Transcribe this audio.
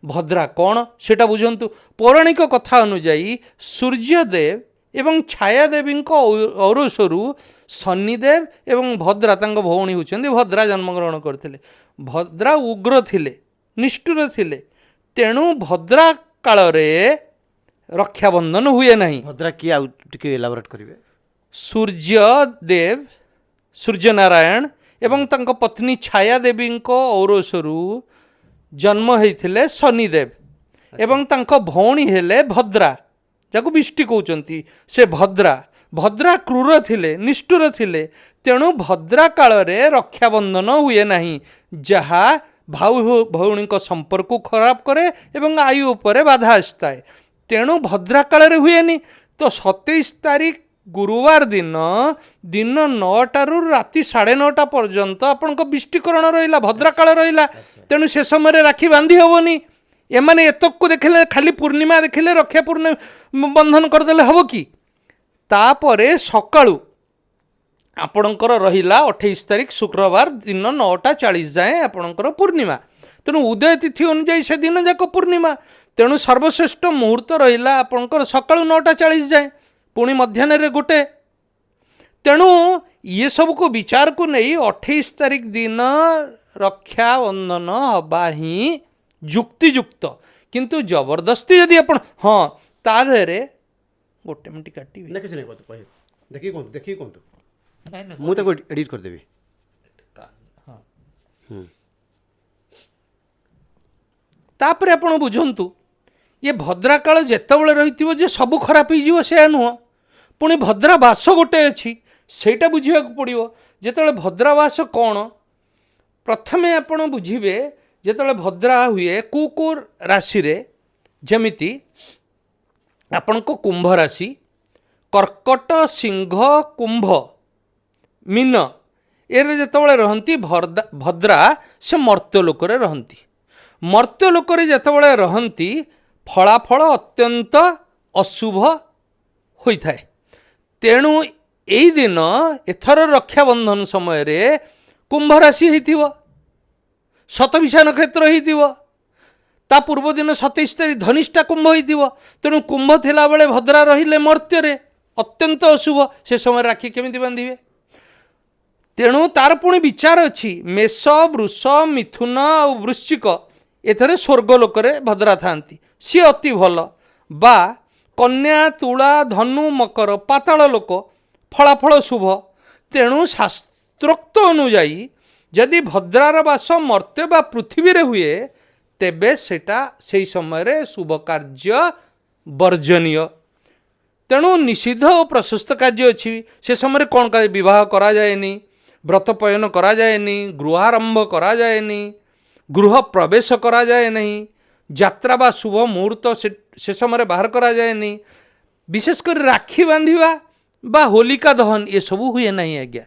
भद्रा कौन सेटा बुझंतु। पौराणिक कथा अनुजाई सूर्यदेव एवं छायादेवी औरसरू शनिदेव एवं भद्रा तांको भौणी होचंदी भद्रा जन्मग्रहण करथिले। भद्रा उग्र थिले, निष्ठुर थिले, तेणु भद्रा काल रे रक्षाबंधन हुए नहीं। भद्रा की आउ टिके एलाबोरेट करिवे। सूर्यदेव सूर्यनारायण एवं तांको पत्नी छायादेवी औरसरू जन्म होइथिले शनिदेव एवं तांको भौणी हेले भद्रा जाको बिष्टि कहउचंती। से भद्रा भद्रा क्रूर थिले, निष्ठुर थिले, तेणु भद्रा काल रे रक्षाबंधन हुए नहीं, जहा भाउ भौणी को संपर्क को खराब करे एवं आयु उपरे बाधा आसताए। तेणु भद्रा काल रे हुएनी। तो 27 तारीख गुरुवार दिन दिन 9टारू राति 9:30 पर्यंत आपनको बिष्टिकरण रहिला, भद्रा काल रहिला। तेणु से समय राखी बांधी हेबनी। एमाने एतक को देखले खाली पूर्णिमा देखले रक्षा पूर्ण बंधन करदेले हबो कि। तापरे सकाळू आपणकर रहिला 28 तारीख शुक्रवार दिन 9:40 जाए आपणकर पूर्णिमा। तेणु उदय तिथि अनुसार से दिन जाक पूर्णिमा। तेणु सर्वश्रेष्ठ मुहूर्त रहिला आपणकर सकाळू 9:40 जाए, पुणी मध्याह्न गोटे। तेणु ये सब को विचार को नहीं 28 तारीख दिन रक्षाबंधन हवा ही युक्तियुक्त। किंतु जबरदस्ती यदि आपण हाँ ताधरे गोटे मिनट काटी देखिए कहतु मु ताको एडिट कर देबी। तापर आपण बुझंतु ये भद्रा काल जेतेबेले रहिथिबो जे सब खराब हो से नुह। पुणी भद्रावास गोटे अच्छी सेटा बुझा पड़ो। जेतेबेले भद्रावास कौन प्रथमे आपण बुझिबे। जेतेबेले भद्रा हुए को राशि रे जेमिति आपण को कुंभ राशि, कर्कट, सिंह, कुंभ, मीन एरे जेतेबेले रहंती भद्रा से मर्त्यलोक रे रहंती। मर्त्यलोक रे जेतेबेले रहंती फलाफल अत्यंत अशुभ होता है। तेणु यही दिन एथर रक्षाबंधन समय रे कुंभ राशि होइथिबो, शतभिषा नक्षत्र होइथिबो, ता पूर्व दिन 27 तारीख धनिष्ठा कुंभ होइथिबो। तेणु कुंभ थिला बेले भद्रा रहिले मर्त्य रे अत्यंत अशुभ। से समय राखी केमिति बांधिबे। तेणु तार पुणी विचार अच्छी मेष, वृष, मिथुन और वृश्चिक एथरे स्वर्गलोक रे भद्रा थांती, सी अति भल। बा कन्या, तुला, धनु, मकर, पाताल लोक फलाफल शुभ। तेणु शास्त्रोक्त अनुजाई यदि भद्रार वास मर्त्य बा पृथ्वी रे हुए तेबे सेटा सेई समय रे शुभ कार्य वर्जनीय। तेणु निषिद्ध और प्रशस्त कार्य अच्छी। से समय कौन कर विवाह करा जाएनी, व्रतपयन करा जाएनी, गृहारंभ करा जाएनी, गृह प्रवेश करा जाए नहीं, यात्रा बा शुभ मुहूर्त से समय बाहर करा जाएनी। विशेषकर राखी बांधिबा बा होलिका दहन ये सब हुए नहीं आज्ञा।